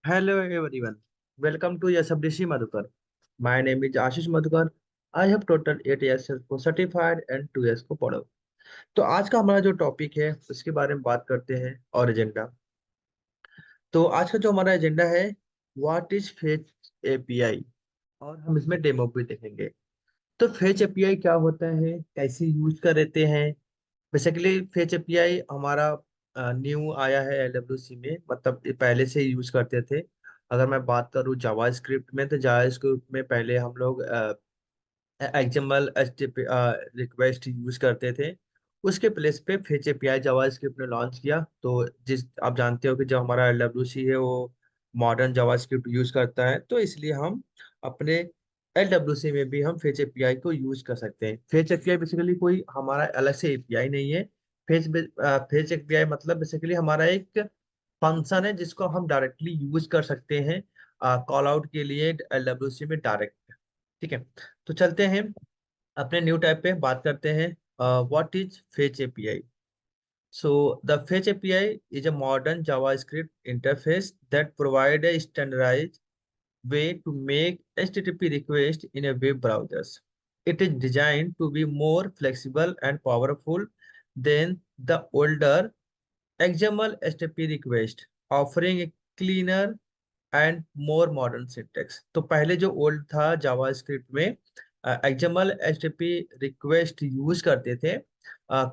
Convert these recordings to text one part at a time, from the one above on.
Hello everyone, welcome to SFDC Madhukar. My name is Ashish Madhukar. I have total 8 years for certified and 2 years को पढ़ो। तो आज का हमारा जो टॉपिक है उसके बारे में बात करते हैं और एजेंडा। तो आज का जो हमारा एजेंडा है व्हाट इज फेच एपीआई और हम इसमें डेमो भी देखेंगे। तो फेच एपीआई क्या होता है, कैसे यूज करते हैं। बेसिकली फेच एपीआई हमारा न्यू आया है एलडब्ल्यूसी में, मतलब ये पहले से यूज करते थे। अगर मैं बात करूँ जावास्क्रिप्ट में, तो जावास्क्रिप्ट में पहले हम लोग एक्सएमएल एचटीटीपी रिक्वेस्ट यूज करते थे। उसके प्लेस पे फेच एपीआई जावास्क्रिप्ट ने लॉन्च किया। तो जिस आप जानते हो कि जो हमारा एलडब्ल्यूसी है वो मॉडर्न जावास्क्रिप्ट यूज करता है, तो इसलिए हम अपने एलडब्ल्यूसी में भी हम फेच एपीआई को यूज कर सकते हैं। फेच एपीआई बेसिकली कोई हमारा अलग से एपीआई नहीं है। फेच एपीआई मतलब बेसिकली हमारा एक फंक्शन है जिसको हम डायरेक्टली यूज कर सकते हैं कॉल आउट के लिए एलडब्ल्यूसी में डायरेक्ट। ठीक है, तो चलते हैं अपने न्यू टाइप पे बात करते हैं। What is fetch API. So the fetch API is a modern JavaScript interface that provide a standardized way to make HTTP requests in a web browsers. It is designed to be more flexible and powerful than the older XML HTTP request, offering a cleaner and more modern syntax. तो पहले जो old था JavaScript में XML HTTP request use करते थे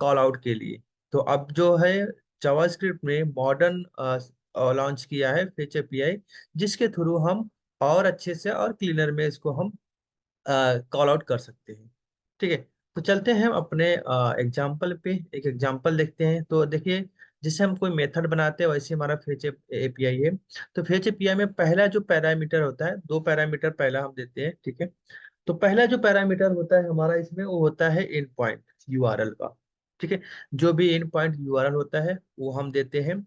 call out के लिए। तो अब जो है जावास्क्रिप्ट में मॉडर्न लॉन्च किया है फेच एपीआई, जिसके थ्रू हम और अच्छे से और क्लीनर में इसको हम कॉल आउट कर सकते हैं। ठीक है, तो चलते हैं हम अपने एग्जाम्पल पे, एक एग्जाम्पल देखते हैं। तो देखिए, जिससे हम कोई मेथड बनाते हैं वैसे हमारा फेच एपीआई है। तो फेच एपीआई में पहला जो पैरामीटर होता है, दो पैरामीटर पहला हम देते हैं। ठीक है, तो पहला जो पैरामीटर होता है हमारा इसमें वो होता है इन पॉइंट यूआरएल का। ठीक है, जो भी इन पॉइंट यूआरएल होता है वो हम देते हैं।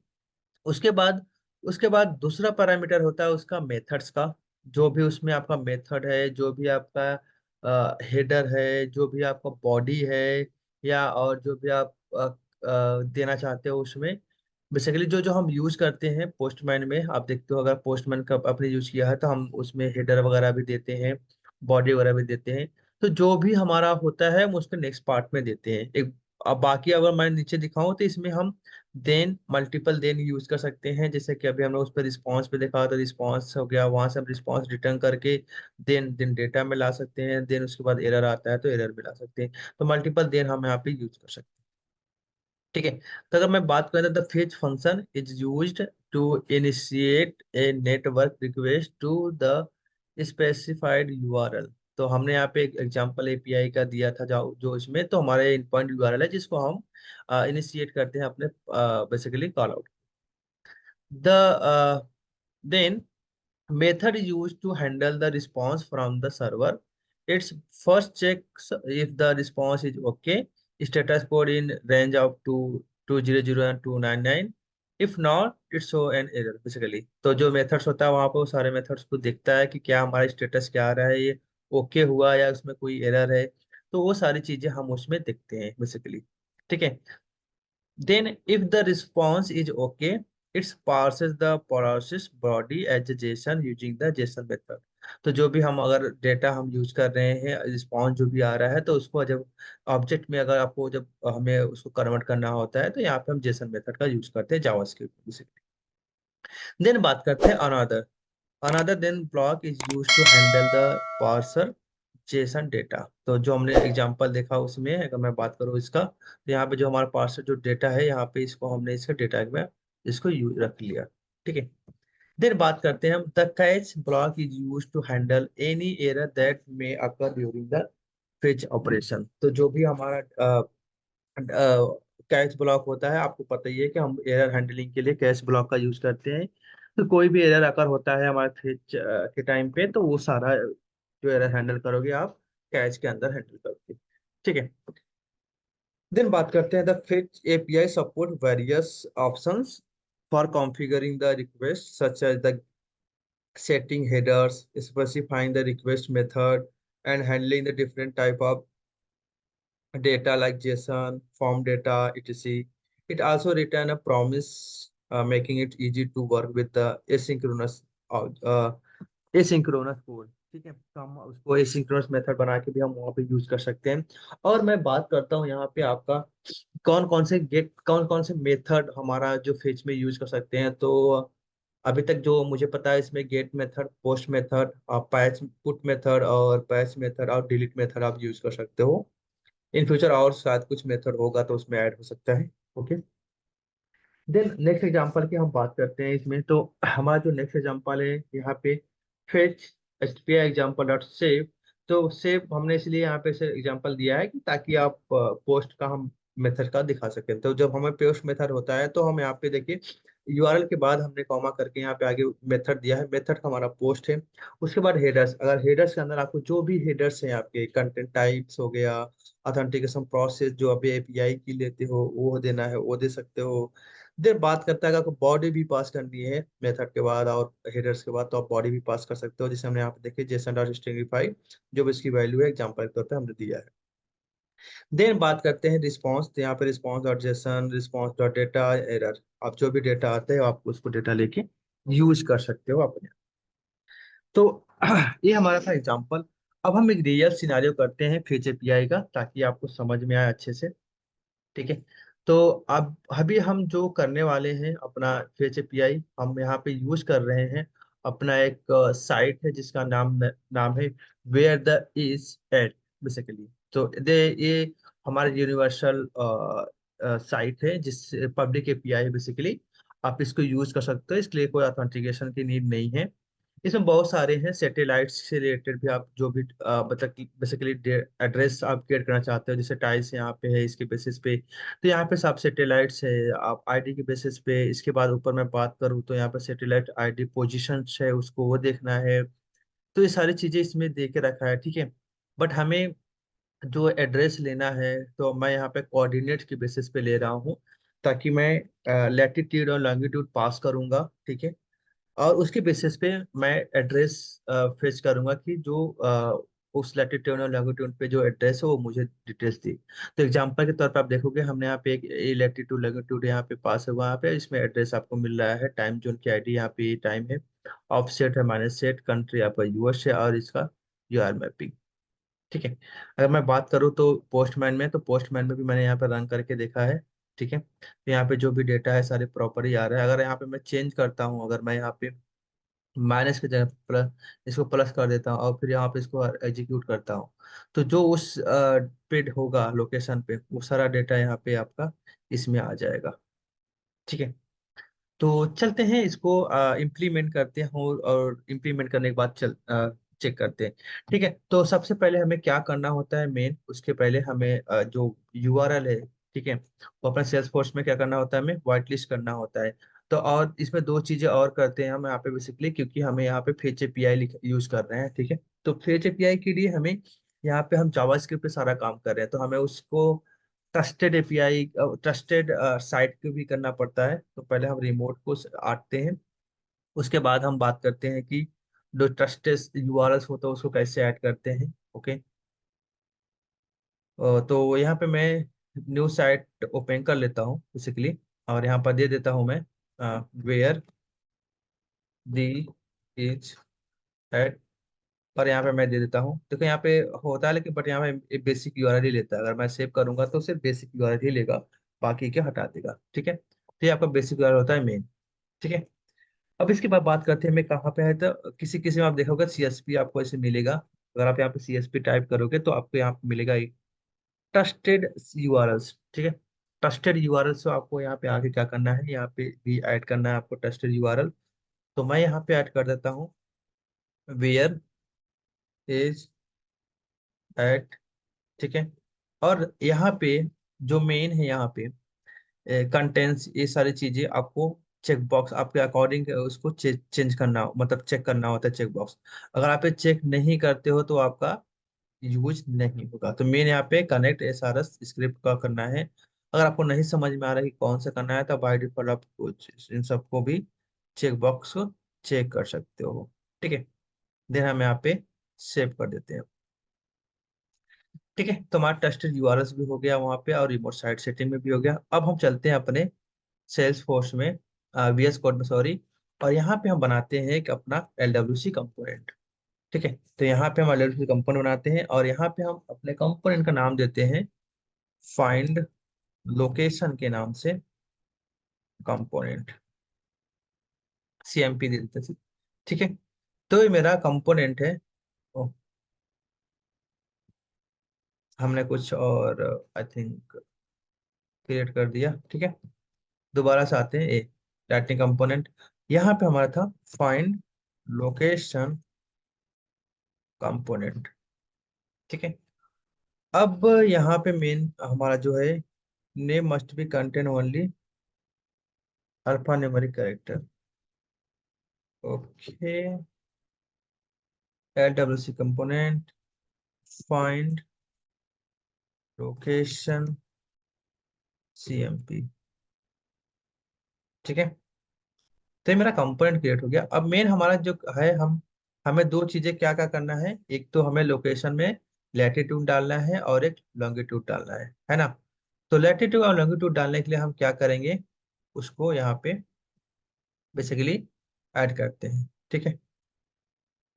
उसके बाद उसके बाद दूसरा पैरामीटर होता है उसका मेथड्स का। जो भी उसमें आपका मेथड है, जो भी आपका हेडर है, जो भी आपका बॉडी है, या और जो भी आप देना चाहते हो उसमें। बेसिकली जो जो हम यूज करते हैं पोस्टमैन में, आप देखते हो अगर पोस्टमैन का आपने यूज किया है तो हम उसमें हेडर वगैरह भी देते हैं, बॉडी वगैरह भी देते हैं। तो जो भी हमारा होता है हम उसके नेक्स्ट पार्ट में देते हैं एक। अब बाकी अगर मैं नीचे दिखाऊं तो इसमें हम देन मल्टीपल देन यूज कर सकते हैं। जैसे कि अभी हमने उस पर रिस्पॉन्स पे देखा तो रिस्पॉन्स हो गया, वहां से हम रिस्पॉन्स रिटर्न करके देन देन डेटा में ला सकते हैं। देन उसके बाद एरर आता है तो एरर में ला सकते हैं। तो मल्टीपल देन हम यहाँ पे यूज कर सकते हैं। ठीक है, तो अगर मैं बात करें the fetch function is used to initiate a network request to the specified URL. तो हमने यहाँ पे एक एग्जांपल एपीआई का दिया था जो जो इसमें तो हमारे इन पॉइंट यूआरएल है जिसको हम इनिशिएट करते हैं अपने basically call out. The then method is used to handle the response from the server. It's first checks if the response is okay, status code in range of 200 and 299. If not, it show an error basically। तो जो methods होता है वहां पे वो सारे methods को देखता है कि क्या हमारा स्टेटस क्या आ रहा है, ये ओके हुआ या उसमें कोई एरर है। तो वो सारी चीजें हम उसमें देखते हैं बेसिकली। ठीक है, then, if the response is okay, it parses the process body as a JSON using the JSON method। तो जो भी हम अगर डेटा हम यूज कर रहे हैं, रिस्पॉन्स जो भी आ रहा है, तो उसको जब ऑब्जेक्ट में अगर आपको जब हमें उसको कन्वर्ट करना होता है तो यहाँ पे हम जेसन मेथड का यूज करते हैं जावास्क्रिप्ट बेसिकली। देन बात करते हैं another. Another then block is use to handle the parser JSON data. तो जो हमने एग्जांपल देखा उसमें अगर मैं बात करूँ इसका, तो यहाँ पे जो हमारा पार्सर जो डेटा है यहाँ पे इसको हमने इसका डेटा में इसको रख लिया। ठीक है, देन बात करते हैं हम the catch block is use to handle any error that may occur during the fetch operation. तो जो भी हमारा कैच ब्लॉक होता है, आपको पता ही है कि हम एरर हैंडलिंग के लिए कैच ब्लॉक का यूज करते हैं। तो कोई भी एरर अगर होता है हमारे फेच के टाइम पे, तो वो सारा जो एरर हैंडल करोगे आप कैच के अंदर हैंडल करोगे। ठीक है, देन बात करते हैं the fetch API support various options for configuring the request such as the setting headers, specifying the request method, and handling the different type of data like JSON, form data, etc. It also return a promise, making it easy to work with the asynchronous asynchronous code. ठीक है, तो हम उसको asynchronous method बना के भी हम वहाँ पे यूज कर सकते हैं। और मैं बात करता हूँ यहाँ पे आपका कौन कौन से मेथड हमारा जो फेज में यूज कर सकते हैं। तो अभी तक जो मुझे पता है इसमें get method, post method, patch put method और पैच मेथड और डिलीट मेथड आप यूज कर सकते हो। इन फ्यूचर और शायद कुछ मेथड होगा तो उसमें ऐड हो सकता है। ओके, देन नेक्स्ट एग्जांपल की हम बात करते हैं इसमें। तो हमारा जो नेक्स्ट एग्जांपल है यहाँ पे फेच एचटीपीआई एग्जांपल डॉट सेव। तो सेव हमने इसलिए यहाँ पे से एग्जांपल दिया है कि ताकि आप पोस्ट का हम मेथड का दिखा सकें। तो जब हमें पोस्ट मेथड होता है तो हम यहाँ पे देखिए यूआरएल के बाद हमने कॉमा करके यहाँ पे आगे मेथड दिया है। मेथड का हमारा पोस्ट है। उसके बाद हेडर्स, अगर हेडर्स के अंदर आपको जो भी हेडर्स हैं आपके कंटेंट टाइप्स हो गया, ऑथेंटिकेशन प्रोसेस जो अभी एपीआई की लेते हो वो देना है वो दे सकते हो। देन बात करता है कि आपको बॉडी भी पास करनी है मेथड के बाद और हेडर्स के बाद, तो आप बॉडी भी पास कर सकते हो, जिसे हमने यहाँ पे देखिए जेसन डॉट स्ट्रिंगिफाई जो भी इसकी वैल्यू है एग्जांपल के तौर पे हमने दिया है। देन बात करते हैं रिस्पांस। तो यहाँ पे response dot JSON, response dot data error, आप जो भी डेटा आते हैं आप उसको डेटा लेके यूज कर सकते हो अपने। तो ये हमारा था एग्जांपल। अब हम एक रियल सिनारियो करते हैं फेज एपीआई का ताकि आपको समझ में आए अच्छे से। ठीक है, तो अब अभी हम जो करने वाले हैं अपना फेच एपीआई हम यहाँ पे यूज कर रहे हैं अपना एक साइट है जिसका नाम है where the is at basically. तो ये हमारा यूनिवर्सल साइट है जिस पब्लिक एपीआई है बेसिकली। आप इसको यूज कर सकते हो, इसके लिए कोई ऑथेंटिकेशन की नीड नहीं है। इसमें बहुत सारे हैं सैटेलाइट्स से रिलेटेड भी, आप जो भी मतलब कि बेसिकली एड्रेस आप क्रिएट करना चाहते हो, जैसे टाइल्स यहाँ पे है इसके बेसिस पे। तो यहाँ पे सब सैटेलाइट्स है आप आईडी के बेसिस पे। इसके बाद ऊपर मैं बात करूँ तो यहाँ पे सैटेलाइट आईडी पोजीशन है उसको वो देखना है। तो ये सारी चीजें इसमें दे के रखा है। ठीक है, बट हमें जो एड्रेस लेना है तो मैं यहाँ पे कोऑर्डिनेट के बेसिस पे ले रहा हूँ ताकि मैं लैटिट्यूड और लॉन्गिट्यूड पास करूंगा। ठीक है, और उसके बेसिस पे मैं एड्रेस फेच करूंगा कि जो उस लैटिट्यूड और लॉन्गिट्यूड पे जो एड्रेस है वो मुझे डिटेल्स दी। तो एग्जांपल के तौर पे आप देखोगे हमने यहाँ पे एक लैटिट्यूड लॉन्गिट्यूड यहाँ पे पास है, वहाँ पे इसमें एड्रेस आपको मिल रहा है, टाइम जोन की आईडी यहाँ पे टाइम है, ऑफसेट है -सेट, कंट्री आपका यूएस है और इसका यूआर मैपिंग। ठीक है, अगर मैं बात करूँ तो पोस्टमैन में, तो पोस्टमैन में भी मैंने यहाँ पे रन करके देखा है। ठीक है, तो यहाँ पे जो भी डेटा है सारे प्रॉपर ही आ रहा है। अगर यहाँ पे मैं चेंज करता हूँ, अगर मैं यहाँ पे माइनस की जगह प्लस, इसको प्लस कर देता हूँ और फिर यहाँ पे इसको एग्जीक्यूट करता हूँ, तो जो उस पे होगा लोकेशन पे वो सारा डेटा यहाँ पे आपका इसमें आ जाएगा। ठीक है, तो चलते हैं इसको इम्प्लीमेंट करते हैं और इम्प्लीमेंट करने के बाद चेक करते हैं। ठीक है, तो सबसे पहले हमें क्या करना होता है मेन, उसके पहले हमें जो यूआरएल है, ठीक है, वो अपना सेल्स फोर्स में क्या करना होता है, हमें व्हाइट लिस्ट करना होता है। तो और इसमें दो चीजें और करते हैं हम यहाँ पे बेसिकली, क्योंकि हमें यहाँ पे फेच एपीआई यूज कर रहे हैं। ठीक है, तो फेच एपीआई के लिए हमें यहाँ पे हम जावास्क्रिप्ट पे सारा काम कर रहे हैं, तो हमें उसको ट्रस्टेड एपीआई, ट्रस्टेड साइट को भी करना पड़ता है। तो पहले हम रिमोट को आते हैं, उसके बाद हम बात करते हैं कि जो ट्रस्टेड यूआरएल होता है उसको कैसे ऐड करते हैं। ओके, तो यहाँ पे मैं न्यू साइट ओपन कर लेता हूँ बेसिकली, और यहाँ पर दे देता हूँ मैं वेयर दी इज एट, और यहाँ पे मैं दे देता हूँ। देखो यहाँ पे होता है लेकिन, बट यहाँ पे बेसिक यूआरएल ही लेता है। अगर मैं सेव करूंगा तो सिर्फ बेसिक यूआरएल ही लेगा, बाकी के हटा देगा। ठीक है, तो ये आपका बेसिक यूआरएल होता है मेन। ठीक है, अब इसके बाद बात करते हैं मैं कहाँ पे है। तो किसी किसी में आप देखोगे सीएसपी आपको ऐसे मिलेगा। अगर आप यहाँ पे सीएसपी टाइप करोगे तो आपको यहाँ पे मिलेगा ट्रस्टेड यूआरएल्स। ठीक है, ट्रस्टेड यूआरएल से आपको यहाँ पे आगे क्या करना है, यहाँ पे भी ऐड करना है आपको ट्रस्टेड यूआरएल। तो मैं यहाँ पे ऐड कर देता हूँ वेयर इज एट। ठीक है, और यहाँ पे जो मेन है यहाँ पे कंटेंट्स, ये सारी चीजें आपको चेक बॉक्स आपके अकॉर्डिंग उसको चेंज करना, मतलब चेक करना होता है चेक बॉक्स। अगर आप ये चेक नहीं करते हो तो आपका यूज नहीं होगा। तो मेन यहाँ पे कनेक्ट एसआरएस स्क्रिप्ट का करना है। अगर आपको नहीं समझ में आ रहा है कि कौन सा करना है तो बाय डिफॉल्ट आप इन सबको भी चेक बॉक्स को चेक कर सकते हो। ठीक है, देन हम यहाँ पे सेव कर देते हैं। ठीक है, तो हमारा टेस्टेड यूआरएस भी हो गया वहाँ पे और रिमोट साइट सेटिंग में भी हो गया। अब हम चलते हैं अपने सेल्स फोर्स में, वीएस कोड में सॉरी, और यहाँ पे हम बनाते हैं एक अपना LWC कंपोनेंट। ठीक है, तो यहाँ पे हम LWC कंपोनेंट बनाते हैं और यहाँ पे हम अपने कंपोनेंट का नाम देते हैं फाइंड लोकेशन के नाम से कंपोनेंट, CMP दे देते हैं। ठीक है, तो ये मेरा कंपोनेंट है। ओ, हमने कुछ और आई थिंक क्रिएट कर दिया। ठीक है, दोबारा से आते हैं। ए लाइटनिंग कंपोनेंट, यहाँ पे हमारा था फाइंड लोकेशन कंपोनेंट। ठीक है, अब यहाँ पे मेन हमारा जो है name must be contain only alpha numeric character. Okay, LWC component find location CMP। ठीक है, तो ये मेरा कंपोनेंट क्रिएट हो गया। अब मेन हमारा जो है, हमें दो चीजें क्या क्या करना है। एक तो हमें लोकेशन में लैटिट्यूड डालना है और एक लॉन्गिट्यूड डालना है ना। तो लैटिट्यूड और लॉन्गिट्यूड डालने के लिए हम क्या करेंगे, उसको यहाँ पे बेसिकली ऐड करते हैं। ठीक है,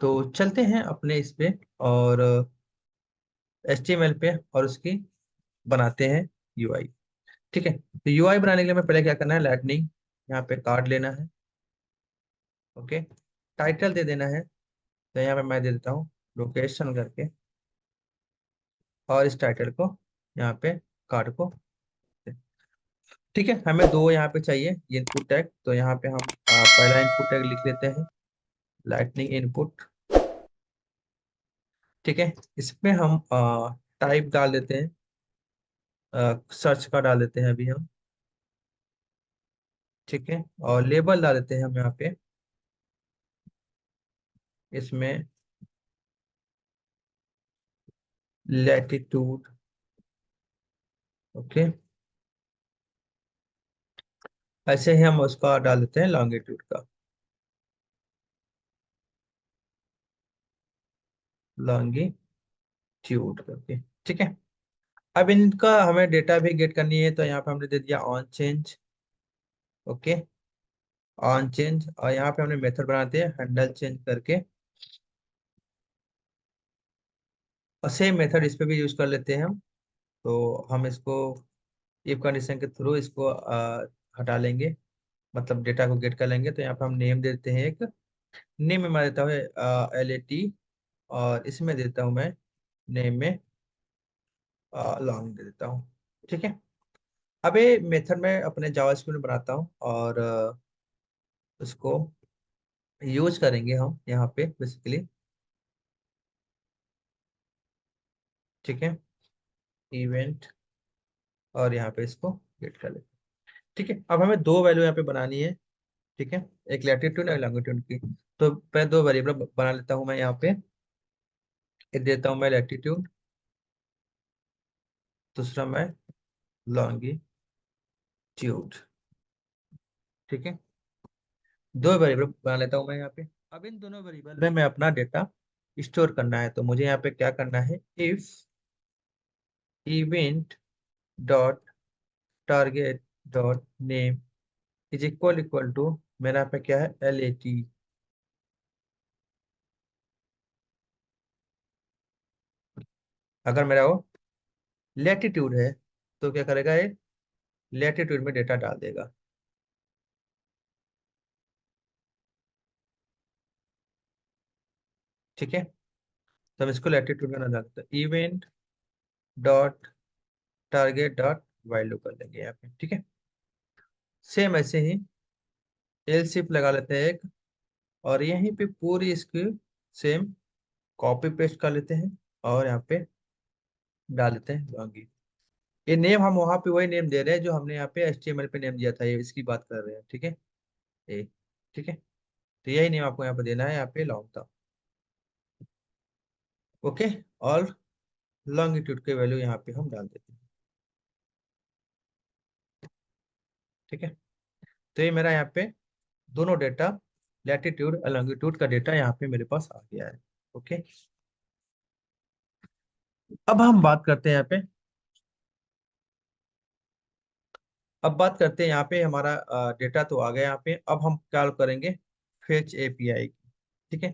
तो चलते हैं अपने इस पे और HTML पे और उसकी बनाते हैं UI। ठीक है, तो UI बनाने के लिए हमें पहले क्या करना है, लाइटनिंग यहाँ पे कार्ड लेना है। ओके, टाइटल दे देना है, तो यहाँ पे मैं दे देता हूँ लोकेशन करके, और इस टाइटल को यहाँ पे कार्ड को। ठीक है, हमें दो यहाँ पे चाहिए इनपुट टैग, तो यहाँ पे हम पहला इनपुट टैग लिख लेते हैं लाइटनिंग इनपुट। ठीक है, इसमें हम टाइप डाल देते हैं, सर्च का डाल देते हैं अभी हम। ठीक है, और लेबल डाल देते हैं हम यहाँ पे, इसमें लैटिट्यूड। ओके, ऐसे ही हम उसका डाल देते हैं लॉन्गिट्यूड का, लॉन्गिट्यूड करके। ठीक है, अब इनका हमें डेटा भी गेट करनी है, तो यहाँ पे हमने दे दिया on change. Okay, on change, और यहाँ पे हमने मेथड बनाते हैं हैंडल चेंज करके, और सेम मेथड इस पे भी यूज कर लेते हैं हम। तो हम इसको इफ कंडीशन के थ्रू इसको हटा लेंगे, मतलब डेटा को गेट कर लेंगे। तो यहाँ पे हम नेम देते हैं, एक नेम में मैं देता हूँ LAT, और इसमें देता हूँ मैं नेम में लॉन्ग दे देता हूँ। ठीक है, अब ये मेथड में अपने जावास्क्रिप्ट में बनाता हूँ और उसको यूज करेंगे हम यहाँ पे बेसिकली। ठीक है, इवेंट, और यहाँ पे इसको गेट कर लेते हैं। ठीक है, अब हमें दो वैल्यू यहाँ पे बनानी है। ठीक है, एक लैटिट्यूड और लॉन्गिट्यूड की। तो पहले दो वेरिएबल बना लेता हूँ मैं यहाँ पे। एक देता हूँ मैं लैटिट्यूड, दूसरा मैं लॉन्गिट्यूड। ठीक है, दो वेरिएबल बना लेता हूँ मैं यहाँ पे। अब इन दोनों वेरिएबल में मैं अपना डेटा स्टोर करना है, तो मुझे यहाँ पे क्या करना है, if event dot target dot name is equal to, मेरा यहाँ पे क्या है, LAT। अगर मेरा वो लेटीट्यूड है, तो क्या करेगा, ये लेटीट्यूड में डेटा डाल देगा। ठीक है, तो हम इसको लेटीट्यूड में ना डाल देते, event dot target dot value कर लेंगे यहाँ पे। ठीक है, सेम ऐसे ही एलसिफ लगा लेते हैं एक, और यहीं पे पूरी इसकी सेम कॉपी पेस्ट कर लेते हैं, और यहाँ पे डाल देते हैं लॉगिन। ये नेम हम वहां पे वही नेम दे रहे हैं जो हमने यहाँ पे HTML पे नेम दिया था, ये इसकी बात कर रहे हैं। ठीक है, ए ठीक है, तो यही नेम आपको यहाँ पे देना है, यहाँ पे लॉन्ग था। ओके, और लॉन्गिट्यूड के वैल्यू यहाँ पे हम डाल देते हैं। ठीक है, तो ये मेरा यहाँ पे दोनों डेटा लैटिट्यूड और लॉन्गिट्यूड का डेटा यहाँ पे मेरे पास आ गया है। ओके, अब हम बात करते हैं यहाँ पे, अब बात करते हैं यहाँ पे हमारा डेटा तो आ गया यहाँ पे। अब हम क्या करेंगे, फेच एपीआई। ठीक है।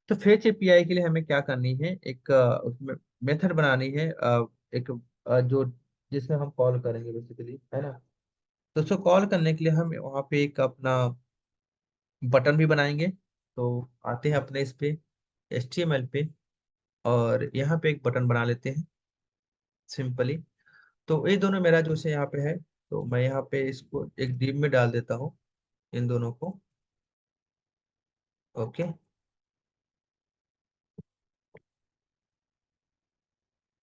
तो फेच एपीआई के लिए हमें क्या करनी है, एक उसमें मेथड बनानी है, एक जो जिसमें हम कॉल करेंगे बेसिकली, है ना। तो उसको कॉल करने के लिए हम वहाँ पे एक अपना बटन भी बनाएंगे। तो आते हैं अपने इस पे HTML पे, और यहाँ पे एक बटन बना लेते हैं सिंपली। तो ये दोनों मेरा जो से यहाँ पे है, तो मैं यहाँ पे इसको एक डिव में डाल देता हूँ, इन दोनों को। ओके।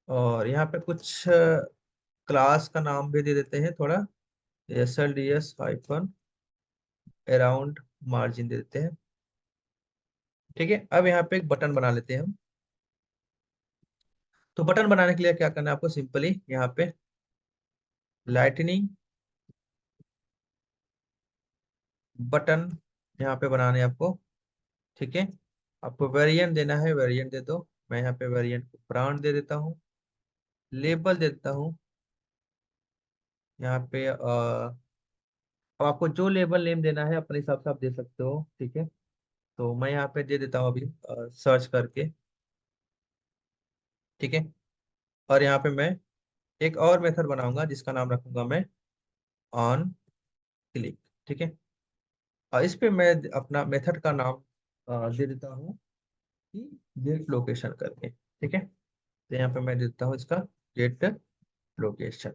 और यहाँ पे कुछ क्लास का नाम भी दे देते हैं थोड़ा, SLDS hyphen around margin they देते हैं। ठीक है। अब यहाँ पे एक बटन बना लेते हैं हम। तो बटन बनाने के लिए क्या करना है आपको, सिंपली यहाँ पे लाइटनिंग बटन यहाँ पे बनाने हैं आपको। ठीक है। आपको वेरिएंट देना है, वेरिएंट दे दो। मैं यहाँ पे वेरिएंट को ब्रांड दे देता हूँ, लेबल दे देता हूँ यहाँ पे। अब आपको जो लेबल नेम देना है अपने हिसाब से आप दे सकते हो। ठीक है। तो मैं यहाँ पे दे देता हूँ अभी सर्च करके। ठीक है। और यहाँ पे मैं एक और मेथड बनाऊंगा जिसका नाम रखूंगा मैं ऑन क्लिक। ठीक है। और इस पे मैं अपना मेथड का नाम दे देता हूँ कि गेट लोकेशन करके। ठीक है। तो यहाँ पे मैं देता हूँ इसका गेट लोकेशन।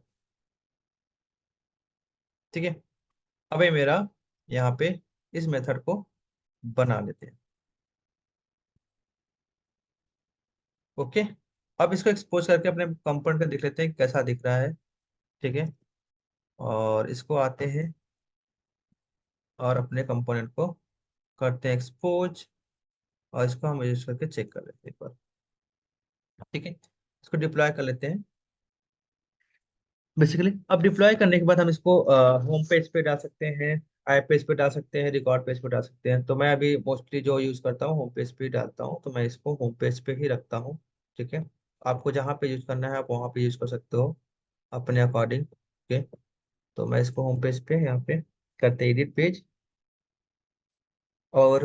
ठीक है। अब ये मेरा यहाँ पे इस मेथड को बना लेते हैं। ओके। अब इसको एक्सपोज करके अपने कंपोनेंट का देख लेते हैं कैसा दिख रहा है। ठीक है। और इसको आते हैं और अपने कंपोनेंट को करते हैं एक्सपोज, और इसको हम यूज करके चेक कर लेते हैं एक बार। ठीक है। इसको डिप्लॉय कर लेते हैं बेसिकली। अब डिप्लॉय करने के बाद हम इसको होम पेज पे डाल सकते हैं, आई पेज पे डाल सकते हैं, रिकॉर्ड पेज पे डाल सकते हैं। तो मैं अभी मोस्टली जो यूज करता हूँ होम पेज पे ही डालता हूँ, तो मैं इसको होम पेज पे ही रखता हूँ। ठीक है। आपको जहाँ पे यूज करना है आप वहाँ पे यूज कर सकते हो अपने अकॉर्डिंग। ओके। तो मैं इसको होम पेज पे यहाँ पे करते एडिट पेज। और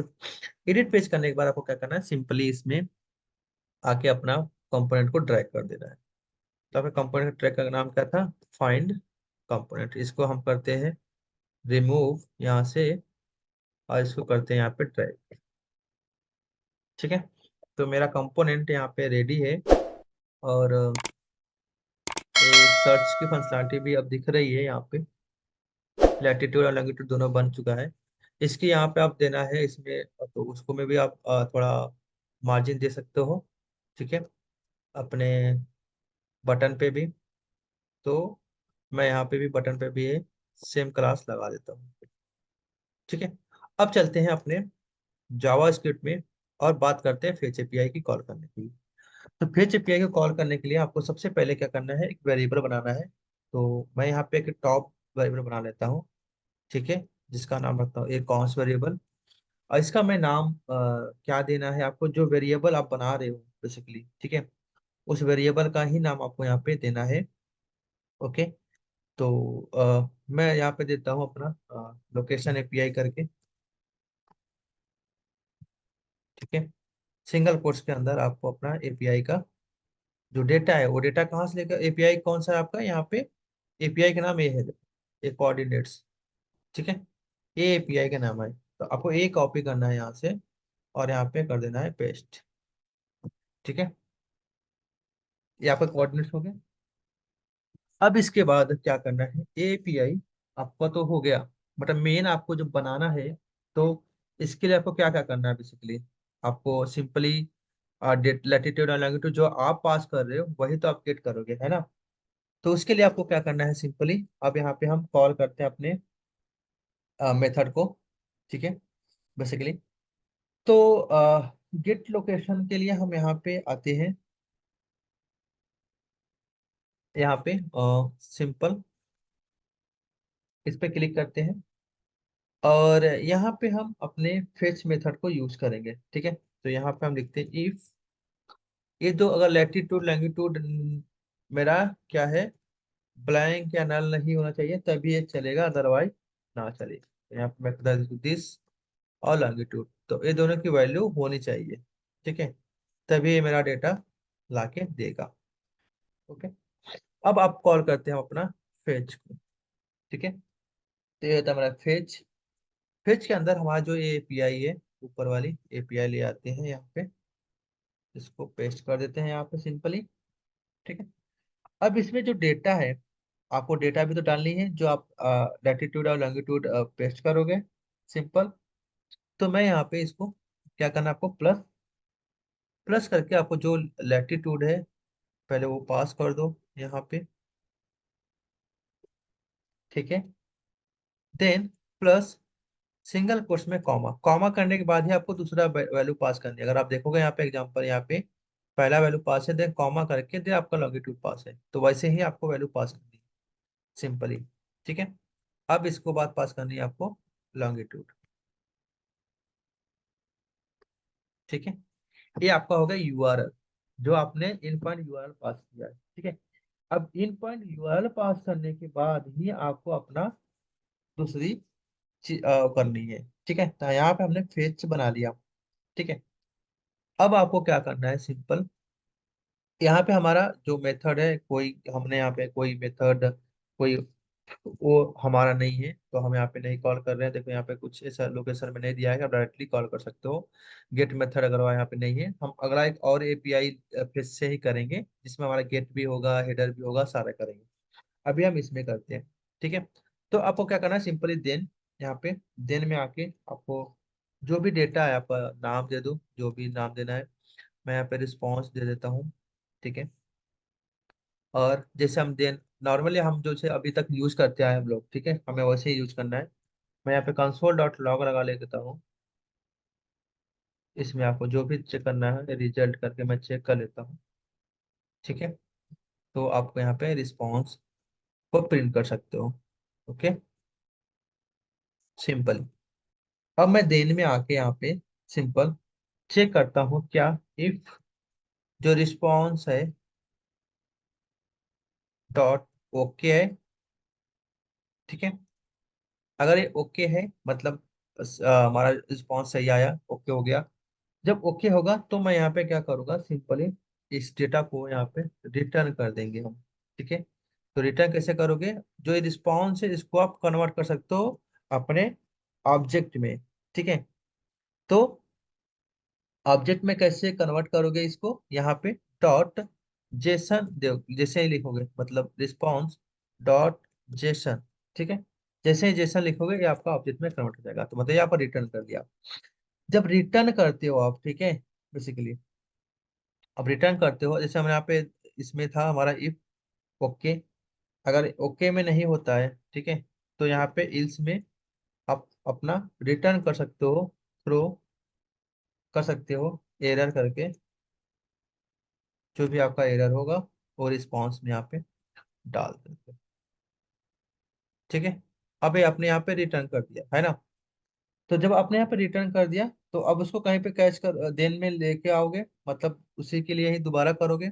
एडिट पेज करने के बाद आपको क्या करना है, सिंपली इसमें आके अपना कंपोनेंट को ड्रैग कर देना है। तो आपके कंपोनेंट ट्रैक का नाम क्या था, फाइंड कंपोनेंट। इसको हम करते हैं रिमूव यहाँ से, और इसको करते हैं यहाँ पे ड्रैग। ठीक है। तो मेरा कंपोनेंट यहाँ पे रेडी है। और सर्च की फंक्शनलिटी भी अब दिख रही है यहाँ पे, लैटिट्यूड और लॉन्गिट्यूड दोनों बन चुका है। इसकी यहाँ पे आप देना है इसमें, तो उसको में भी आप थोड़ा मार्जिन दे सकते हो। ठीक है। अपने बटन पे भी। तो मैं यहाँ पे भी बटन पे भी सेम क्लास लगा देता हूँ। ठीक है। अब चलते हैं अपने जावा स्क्रिप्ट में और बात करते हैं फेच एपीआई की कॉल करने के लिए। तो फेच एपीआई को कॉल करने के लिए आपको सबसे पहले क्या करना है, एक वेरिएबल बनाना है। तो मैं यहाँ पे एक टॉप वेरिएबल बना लेता हूँ। ठीक है। जिसका नाम रखता हूँ एक कॉन्स वेरिएबल। और इसका मैं नाम क्या देना है आपको, जो वेरिएबल आप बना रहे हो बेसिकली। ठीक है। उस वेरिएबल का ही नाम आपको यहाँ पे देना है। ओके। तो मैं यहाँ पे देता हूँ अपना लोकेशन एपीआई करके। ठीक है। सिंगल कोट्स के अंदर आपको अपना एपीआई का जो डेटा है वो डेटा कहाँ से लेकर, एपीआई कौन सा है आपका यहाँ पे, एपीआई का नाम ये है, ये कोऑर्डिनेट्स। ठीक है। ये एपीआई का नाम है। तो आपको ये कॉपी करना है यहाँ से, और यहाँ पे कर देना है पेस्ट। ठीक है। ये आपका कोऑर्डिनेट्स हो गया। अब इसके बाद क्या करना है, एपीआई आपका तो हो गया, बट मेन आपको जो बनाना है, तो इसके लिए आपको क्या क्या करना है बेसिकली। आपको सिंपली लैटिट्यूड और लॉन्गिट्यूड जो आप पास कर रहे हो वही तो आप गेट करोगे, है ना। तो उसके लिए आपको क्या करना है, सिंपली अब यहाँ पे हम कॉल करते हैं अपने मेथड को। ठीक है। बेसिकली तो गेट लोकेशन के लिए हम यहाँ पे आते हैं, यहाँ पे सिंपल इस पे क्लिक करते हैं। और यहाँ पे हम अपने फेच मेथड को यूज करेंगे। ठीक है। तो यहाँ पे हम लिखते हैं इफ, ये तो अगर लैटिट्यूड लैंगिट्यूड मेरा क्या है, ब्लैंक या नल नहीं होना चाहिए तभी ये चलेगा, अदरवाइज ना चले। तो यहाँ पे मैं दिस और लॉन्गिट्यूड, तो ये दोनों की वैल्यू होनी चाहिए। ठीक है, तभी ये मेरा डेटा लाके देगा। ओके, अब आप कॉल करते हैं अपना फेच को। ठीक है, तो ये होता है हमारा फेच। फेच के अंदर हमारा जो ये एपीआई है, ऊपर वाली एपीआई ले आते हैं यहाँ पे, इसको पेस्ट कर देते हैं यहाँ पे सिंपली। ठीक है, अब इसमें जो डेटा है, आपको डेटा भी तो डालनी है, जो आप लैटिट्यूड और लॉन्गिट्यूड पेस्ट करोगे, सिंपल। तो मैं यहाँ पे इसको क्या करना है, आपको प्लस प्लस करके आपको जो लैटिट्यूड है पहले वो पास कर दो यहाँ पे। ठीक है, देन प्लस सिंगल कोट्स में कॉमा, कॉमा करने के बाद ही आपको दूसरा वैल्यू पास करनी है। अगर आप देखोगे यहाँ पे एग्जांपल, यहाँ पे पहला वैल्यू पास है, देन कॉमा करके देन आपका लॉन्गिट्यूड पास है, तो वैसे ही आपको वैल्यू पास करनी है सिंपली। ठीक है, अब इसको बाद पास करनी है आपको लॉन्गिट्यूड। ठीक है, ये आपका होगा यूआरएल, जो आपने इन पॉइंट यूआरएल पास किया है। ठीक है, अब इन पॉइंट यूआरएल पास करने के बाद ही आपको अपना दूसरी करनी है। ठीक है, तो यहाँ पे हमने फेच बना लिया। ठीक है, अब आपको क्या करना है, सिंपल यहाँ पे हमारा जो मेथड है, कोई हमने यहाँ पे कोई मेथड कोई वो हमारा नहीं है, तो हम यहाँ पे नहीं कॉल कर रहे हैं। देखो यहाँ पे कुछ ऐसा लोकेशन में नहीं दिया है, आप डायरेक्टली कॉल कर सकते हो। गेट मेथड अगर यहाँ पे नहीं है, हम अगला एक और एपीआई फिर से ही करेंगे, जिसमें हमारा गेट भी होगा, हेडर भी होगा, सारा करेंगे। अभी हम इसमें करते हैं। ठीक है, तो आपको क्या करना है, सिंपली देन, यहाँ पे देन में आके आपको जो भी डेटा है आपका नाम दे दो, जो भी नाम देना है। मैं यहाँ पे रिस्पॉन्स दे देता हूँ। ठीक है, और जैसे हम देन नॉर्मली हम जो से अभी तक यूज करते आए हम लोग, ठीक है, हमें वैसे ही यूज करना है। मैं यहाँ पे कंसोल डॉट लॉग लगा लेता हूँ। इसमें आपको जो भी चेक करना है रिजल्ट करके मैं चेक कर लेता हूँ। ठीक है, तो आपको यहाँ पे रिस्पॉन्स को प्रिंट कर सकते हो। Okay, simple. अब मैं देन में आके यहाँ पे सिंपल चेक करता हूँ क्या, इफ जो रिस्पॉन्स है डॉट ओके है। ठीक है, अगर ये ओके है मतलब हमारा रिस्पॉन्स सही आया, ओके हो गया। जब ओके होगा तो मैं यहाँ पे क्या करूँगा, सिंपली इस डेटा को यहाँ पे रिटर्न कर देंगे हम। ठीक है, तो रिटर्न कैसे करोगे, जो ये रिस्पॉन्स है इसको आप कन्वर्ट कर सकते हो अपने ऑब्जेक्ट में। ठीक है, तो ऑब्जेक्ट में कैसे कन्वर्ट करोगे इसको, यहाँ पे डॉट जेसन दे, जैसे ही लिखोगे मतलब रिस्पॉन्स डॉट जेसन। ठीक है, जैसे ही जेसन लिखोगे ये आपका ऑब्जेक्ट में कन्वर्ट हो जाएगा, तो मतलब यहाँ पर रिटर्न कर दिया। जब रिटर्न करते हो आप, ठीक है, बेसिकली अब रिटर्न करते हो, जैसे हम यहाँ पे इसमें था हमारा इफ ओके, अगर ओके में नहीं होता है, ठीक है, तो यहाँ पे इल्स में आप अपना रिटर्न कर सकते हो, थ्रो कर सकते हो एरर करके, जो भी आपका एरर होगा वो रिस्पॉन्स में यहाँ पे डाल देते। ठीक है, अब ये आपने यहाँ पे रिटर्न कर दिया है ना। तो जब आपने यहाँ पे रिटर्न कर दिया, तो अब उसको कहीं पे कैच कर देन में लेके आओगे, मतलब उसी के लिए ही दोबारा करोगे।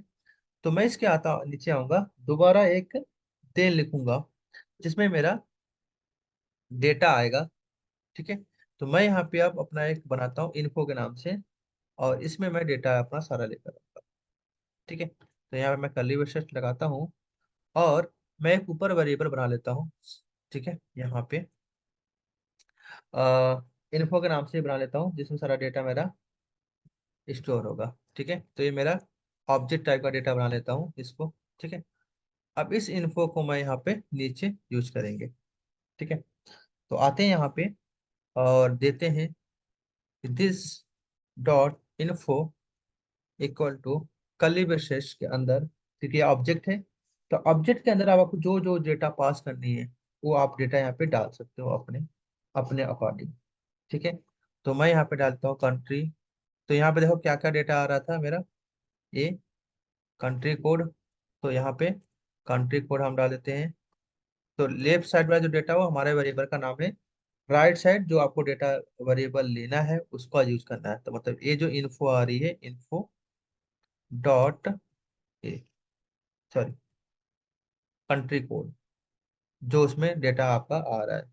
तो मैं इसके आता नीचे आऊंगा, दोबारा एक देन लिखूंगा, जिसमें मेरा डेटा आएगा। ठीक है, तो मैं यहाँ पे अब अपना एक बनाता हूँ इन्फो के नाम से, और इसमें मैं डेटा अपना सारा लेकर आऊंगा। ठीक है, तो यहाँ पे मैं कर्ली ब्रेसेस लगाता हूँ, और मैं एक ऊपर वेरिएबल बना लेता हूँ। ठीक है, यहाँ पे इन्फो के नाम से बना लेता हूँ, जिसमें सारा डेटा मेरा स्टोर होगा। ठीक है, तो ये मेरा ऑब्जेक्ट टाइप का डेटा बना लेता हूँ इसको। ठीक है, अब इस इन्फो को मैं यहाँ पे नीचे यूज करेंगे। ठीक है, तो आते हैं यहाँ पे और देते हैं this dot info equal to curly braces के अंदर, क्योंकि ये ऑब्जेक्ट है, तो ऑब्जेक्ट के अंदर आप आपको जो जो डेटा पास करनी है वो आप डेटा यहाँ पे डाल सकते हो अपने अपने अकॉर्डिंग। ठीक है, तो मैं यहाँ पे डालता हूँ कंट्री। तो यहाँ पे देखो क्या क्या डेटा आ रहा था मेरा, ये कंट्री कोड, तो यहाँ पे कंट्री कोड हम डाल देते हैं। तो लेफ्ट साइड वाला जो डेटा वो हमारे वेरिएबल का नाम है, राइट साइड जो आपको डेटा वेरिएबल लेना है उसका यूज करना है। तो मतलब ये जो इन्फो आ रही है, info dot sorry country code, जो उसमें डेटा आपका आ रहा है,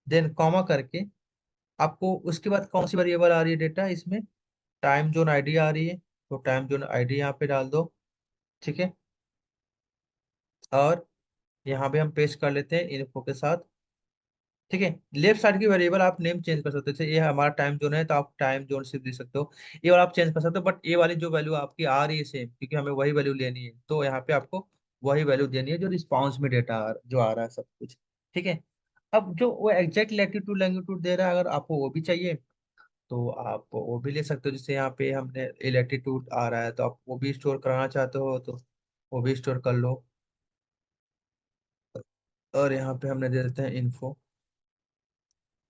देन कॉमा करके आपको उसके बाद कौन सी वेरिएबल आ रही है डेटा इसमें, टाइम जोन आईडी आ रही है, तो टाइम जोन आईडी यहाँ पे डाल दो। ठीक है, और यहाँ पे हम पेस्ट कर लेते हैं इन्फो के साथ। ठीक है, लेफ्ट साइड की वेरिएबल आप नेम चेंज कर सकते हो, जैसे ये हमारा टाइम जोन है तो आप टाइम जोन सिर्फ दे सकते हो, ये वाला आप चेंज कर सकते हो, बट ये वाली जो वैल्यू आपकी आ रही है सेम, क्योंकि हमें वही वैल्यू लेनी है, तो यहाँ पे आपको वही वैल्यू देनी है जो रिस्पॉन्स में डेटा जो आ रहा है सब कुछ। ठीक है, अब जो वो एग्जैक्ट लैटिट्यूड लैंगिट्यूड दे रहा है, अगर आपको वो भी चाहिए तो आप वो भी ले सकते हो, जैसे यहाँ पे हमने लैटिट्यूड आ रहा है तो आप वो भी स्टोर कराना चाहते हो तो वो भी स्टोर कर लो। और यहाँ पे हमने दे देते हैं इन्फो।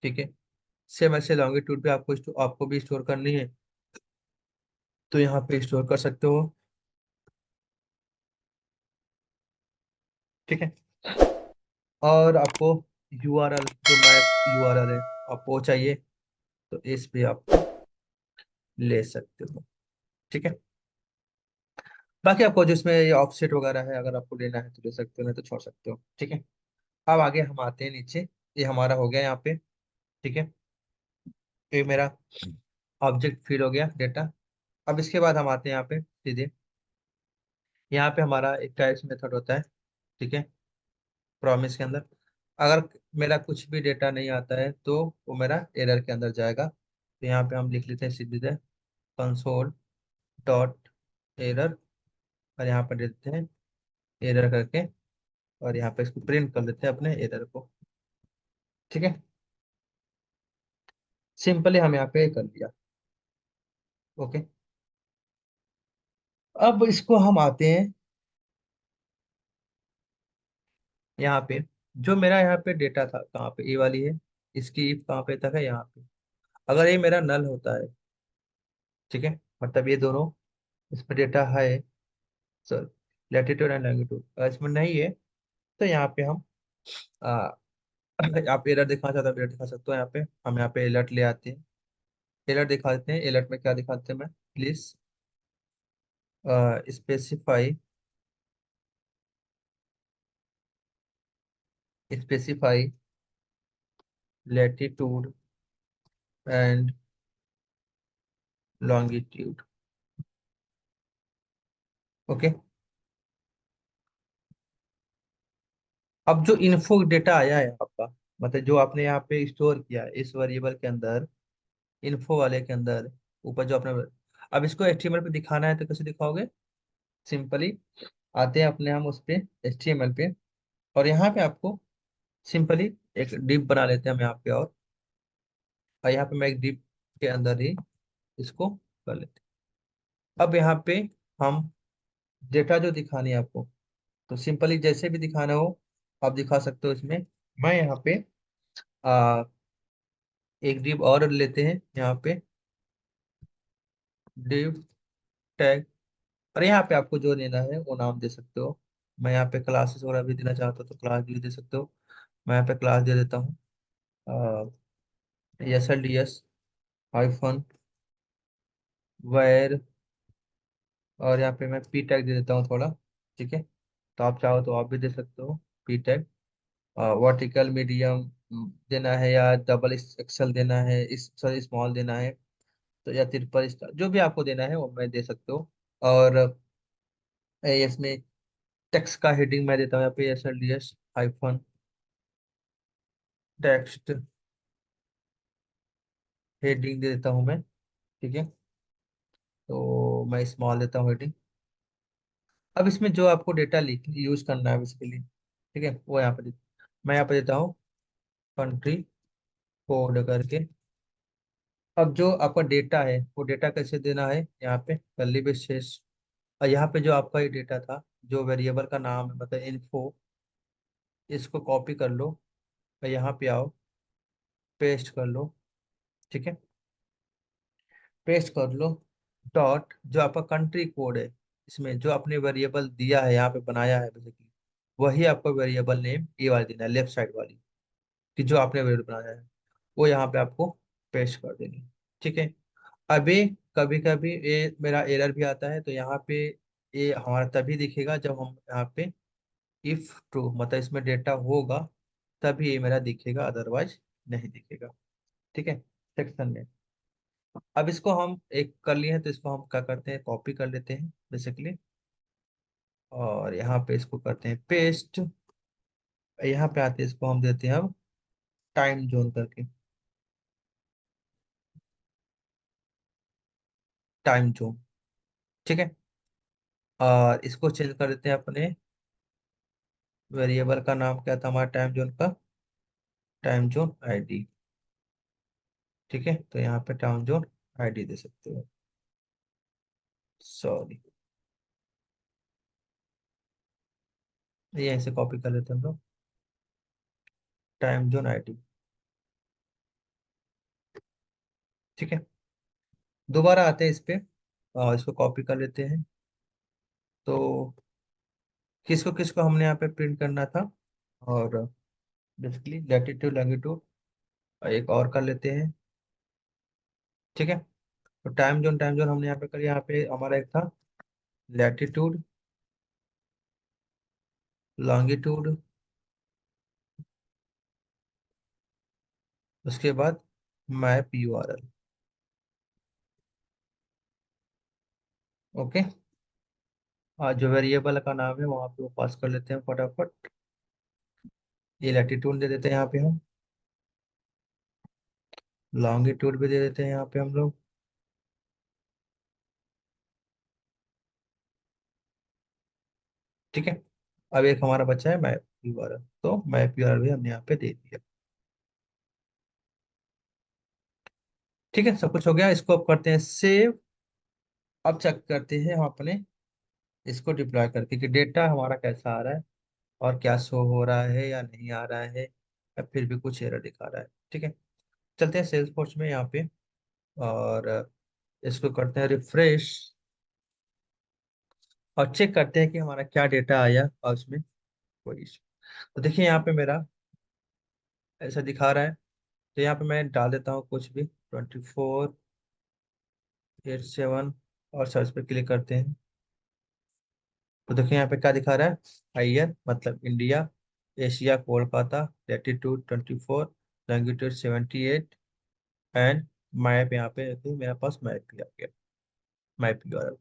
ठीक है, सेम ऐसे लॉन्गिट्यूड पे आपको भी स्टोर करनी है तो यहाँ पे स्टोर कर सकते हो। ठीक है, और आपको यूआरएल, जो मैप यूआरएल है आपको वो चाहिए तो इस पे आप ले सकते हो। ठीक है, बाकी आपको जिसमें ये ऑफसेट वगैरह है, अगर आपको लेना है तो ले सकते हो, नहीं तो छोड़ सकते हो। ठीक है, अब आगे हम आते हैं नीचे, ये हमारा हो गया यहाँ पे। ठीक है, ये मेरा ऑब्जेक्ट फिल हो गया डेटा। अब इसके बाद हम आते हैं यहाँ पे सीधे, यहाँ पे हमारा एक टाइप्स मेथड होता है। ठीक है, प्रॉमिस के अंदर अगर मेरा कुछ भी डेटा नहीं आता है तो वो मेरा एरर के अंदर जाएगा, तो यहाँ पे हम लिख लेते हैं सीधे कंसोल डॉट एरर, और यहाँ पर देते हैं एरर करके, और यहाँ पे इसको प्रिंट कर लेते हैं अपने एरर को। ठीक है, सिंपली हम यहाँ पे कर लिया। ओके, अब इसको हम आते हैं यहाँ पे, जो मेरा यहाँ पे डेटा था कहाँ पे, ये वाली है, इसकी if कहाँ पे तक है, यहाँ पे। अगर ये मेरा नल होता है, ठीक है, मतलब ये दोनों इसमें डेटा है सर, लैटिट्यूड एंड लैंगिट्यूड, अगर इसमें नहीं है तो यहाँ पे हम आ, आप एरर दिखा चाहते हो एरर दिखा सकते हो, यहाँ पे हम यहाँ पे अलर्ट ले आते हैं, एरर दिखा देते हैं। अलर्ट में क्या दिखाते हैं, मैं please specify specify latitude and longitude. Okay, अब जो इन्फो डेटा आया है आपका, मतलब जो आपने यहाँ पे स्टोर किया है इस वेरिएबल के अंदर, इन्फो वाले के अंदर, ऊपर जो आपने, अब इसको एचटीएमएल पे दिखाना है तो कैसे दिखाओगे, सिंपली आते हैं अपने हम उस पे एचटीएमएल पे, और यहाँ पे आपको सिंपली एक डिप बना लेते हैं हम यहाँ पे, और यहाँ पे मैं एक डिप के अंदर ही इसको कर लेते हैं। अब यहाँ पे हम डेटा जो दिखानी है आपको, तो सिंपली जैसे भी दिखाना हो आप दिखा सकते हो इसमें। मैं यहाँ पे आ, एक डिव और लेते हैं यहाँ पे, डिव टैग, और यहाँ पे आपको जो देना है वो नाम दे सकते हो। मैं यहाँ पे क्लासेस वगैरह भी देना चाहता हूँ तो क्लास भी दे सकते हो, मैं यहाँ पे क्लास दे देता हूँ S L D S hyphen wire, और यहाँ पे मैं पी टैग दे देता हूँ थोड़ा। ठीक है, तो आप चाहो तो आप भी दे सकते हो पी टैग, वर्टिकल मीडियम देना है या डबल एक्सल देना है, इस सॉरी स्मॉल देना है, तो या ट्रिपल स्टार, जो भी आपको देना है वो मैं दे सकते हो। और इसमें टेक्स्ट का हेडिंग मैं देता हूँ यहाँ पे S L D S hyphen text heading दे देता हूँ मैं। ठीक है, तो मैं स्मॉल देता हूँ हेडिंग। अब इसमें जो आपको डेटा लिख यूज करना है बेसिकली, ठीक है, वो यहाँ पे मैं यहाँ पे देता हूँ कंट्री कोड करके। अब जो आपका डेटा है वो डेटा कैसे देना है, यहाँ पे कर्ली ब्रेसेस, और यहाँ पे जो आपका ये डेटा था, जो वेरिएबल का नाम है मतलब इन्फो, इसको कॉपी कर लो और यहाँ पे आओ, पेस्ट कर लो। ठीक है, पेस्ट कर लो, डॉट जो आपका कंट्री कोड है, इसमें जो आपने वेरिएबल दिया है यहाँ पे बनाया है बेसिकली, वही आपको वेरिएबल नेम ये वाली देना है, लेफ्ट साइड वाली, कि जो आपने वेरिएबल बनाया है वो यहाँ पे आपको पेस्ट कर देनी है। ठीक है, अभी कभी कभी ये मेरा एरर भी आता है, तो यहाँ पे ये हमारा तभी दिखेगा जब हम यहाँ पे इफ ट्रू, मतलब इसमें डेटा होगा तभी ये मेरा दिखेगा, अदरवाइज नहीं दिखेगा। ठीक है, सेक्शन में। अब इसको हम एक कर लिए हैं, तो इसको हम क्या करते हैं, कॉपी कर लेते हैं बेसिकली, और यहाँ पे इसको करते हैं पेस्ट। यहाँ पे आते हैं, इसको हम देते हैं अब टाइम जोन करके, टाइम जोन। ठीक है। और इसको चेंज कर देते हैं अपने वेरिएबल का नाम क्या था हमारा टाइम जोन का, टाइम जोन आईडी। ठीक है, तो यहाँ पे टाइम जोन आईडी दे सकते हो। सॉरी, ये यहीं से कॉपी कर लेते हैं हम लोग, टाइम जोन आईडी। ठीक है, दोबारा आते हैं इस पे, और इसको कॉपी कर लेते हैं। तो किसको किसको हमने यहाँ पे प्रिंट करना था, और बेसिकली लैटिट्यूड लैंगिट्यूड एक और कर लेते हैं। ठीक है, तो टाइम जोन हमने यहाँ पे कर, यहाँ पे हमारा एक था लैटिट्यूड लॉन्गिट्यूड, उसके बाद मैप यूआरएल। ओके, जो वेरिएबल का नाम है वहाँ पे वो पास कर लेते हैं फटाफट। ये लैटिट्यूड दे देते हैं यहाँ पे हम, लॉन्गिट्यूड भी दे देते हैं यहाँ पे हम लोग। ठीक है, अब एक हमारा बचा है मैप यूआरएल, तो मैप यूआरएल भी हमने यहाँ पे दे दिया। ठीक है, सब कुछ हो गया, इसको अब करते हैं सेव। अब चेक करते हैं हम अपने इसको डिप्लॉय करके कि डेटा हमारा कैसा आ रहा है, और क्या शो हो रहा है या नहीं आ रहा है, या फिर भी कुछ एरर दिखा रहा है। ठीक है, चलते हैं सेल्स फोर्स में यहाँ पे, और इसको करते हैं रिफ्रेश, और चेक करते हैं कि हमारा क्या डेटा आया और उसमें कोई इशू। तो देखिए यहाँ पे मेरा ऐसा दिखा रहा है, तो यहाँ पे मैं डाल देता हूँ कुछ भी, 2487, और सर्च पे क्लिक करते हैं। तो देखिए यहाँ पे क्या दिखा रहा है, हाइयर मतलब India, Asia Kolkata, latitude 24, longitude 78, and map यहाँ पे देखिए मेरे पास मैप भी आ गया, मैप भी आ रहा है।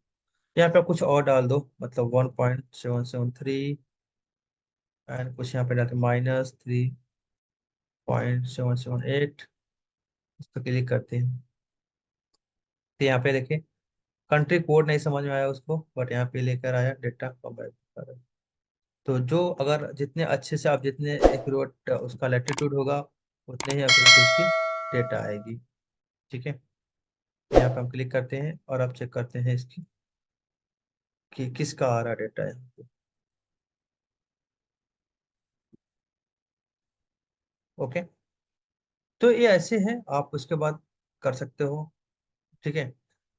यहाँ पे आप कुछ और डाल दो, मतलब 1.773, एंड कुछ यहाँ पे डालते -3.778, इस पर क्लिक करते हैं। तो यहाँ पे देखिए कंट्री कोड नहीं समझ में आया उसको, बट यहाँ पे लेकर आया डेटा का मैप। तो जो अगर जितने अच्छे से आप जितने एक्यूरेट उसका लैटिट्यूड होगा, उतने ही एक्यूरेट उसकी डेटा आएगी। ठीक है, यहाँ पे हम क्लिक करते हैं, और अब चेक करते हैं इसकी कि किसका आ रहा डेटा है यहाँ पे। ओके, तो ये ऐसे है, आप उसके बाद कर सकते हो। ठीक है,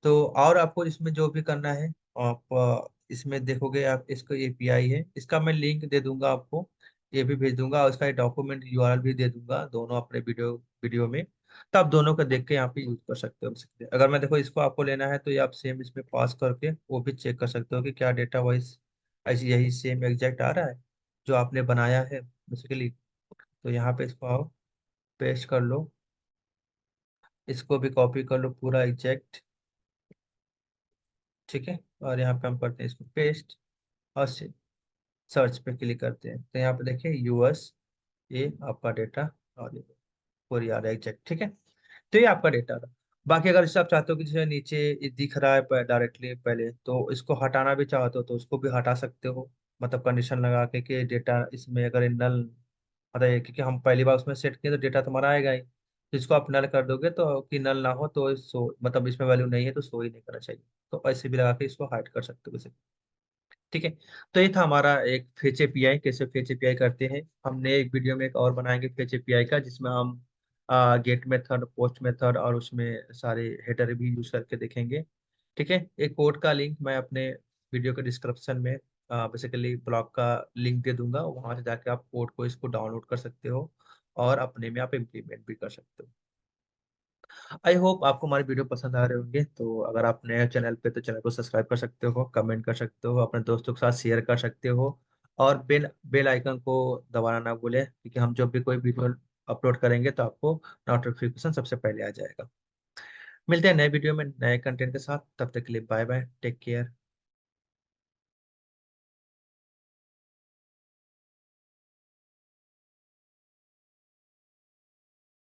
तो और आपको इसमें जो भी करना है, आप इसमें देखोगे, आप इसको एपीआई है, इसका मैं लिंक दे दूंगा आपको, ये भी भेज दूंगा, और इसका डॉक्यूमेंट यूआरएल भी दे दूंगा, दोनों अपने वीडियो वीडियो में। तो आप दोनों को देख के यहाँ पे यूज कर सकते हो सकते हैं। अगर मैं देखो इसको आपको लेना है, तो ये आप सेम इसमें पास करके वो भी चेक कर सकते हो कि क्या डेटा वाइज ऐसी यही सेम एग्जैक्ट आ रहा है जो आपने बनाया है बेसिकली। तो यहाँ पे इसको आओ, पेस्ट कर लो, इसको भी कॉपी कर लो पूरा एग्जैक्ट। ठीक है, और यहाँ पे हम करते हैं इसको पेस्ट, और सर्च पे क्लिक करते हैं, तो यहाँ पे देखिए यूएस, ये आपका डेटा, और ये पूरी आ रहा है एग्जैक्ट। ठीक है, तो ये आपका डेटा था। बाकी अगर जैसे आप चाहते हो कि जैसे नीचे ये दिख रहा है डायरेक्टली पहले, तो इसको हटाना भी चाहते हो तो उसको भी हटा सकते हो, मतलब कंडीशन लगा के कि डेटा इसमें अगर नल, मतलब ये क्योंकि हम पहली बार उसमें सेट किए तो डेटा तुम्हारा आएगा ही, तो इसको आप नल कर दोगे तो कि नल ना हो तो सो मतलब इसमें वैल्यू नहीं है तो शो ही नहीं करना चाहिए, तो ऐसे भी लगा के इसको हाइड कर सकते हो। ठीक है, तो ये था हमारा एक फेच एपीआई, कैसे फेच एपीआई करते हैं। हमने एक वीडियो में एक और बनाएंगे फेच एपीआई का, जिसमें हम गेट मेथड, पोस्ट मेथड, और उसमें सारे हेडर भी यूज करके देखेंगे। ठीक है, एक कोड का लिंक मैं अपने वीडियो के डिस्क्रिप्शन में बेसिकली ब्लॉग का लिंक दे दूंगा, वहां से जाके आप कोड को इसको डाउनलोड कर सकते हो, और अपने में आप इम्प्लीमेंट भी कर सकते हो। आई होप आपको हमारे वीडियो पसंद आ रहे होंगे, तो अगर आप नए चैनल पे तो चैनल को सब्सक्राइब कर सकते हो, कमेंट कर सकते हो, अपने दोस्तों के साथ शेयर कर सकते हो, और बेल बेल आइकन को दबाना ना भूलें, क्योंकि हम जब भी कोई वीडियो अपलोड करेंगे तो आपको नोटिफिकेशन सबसे पहले आ जाएगा। मिलते हैं नए वीडियो में नए कंटेंट के साथ, तब तक के लिए बाय बाय, टेक केयर।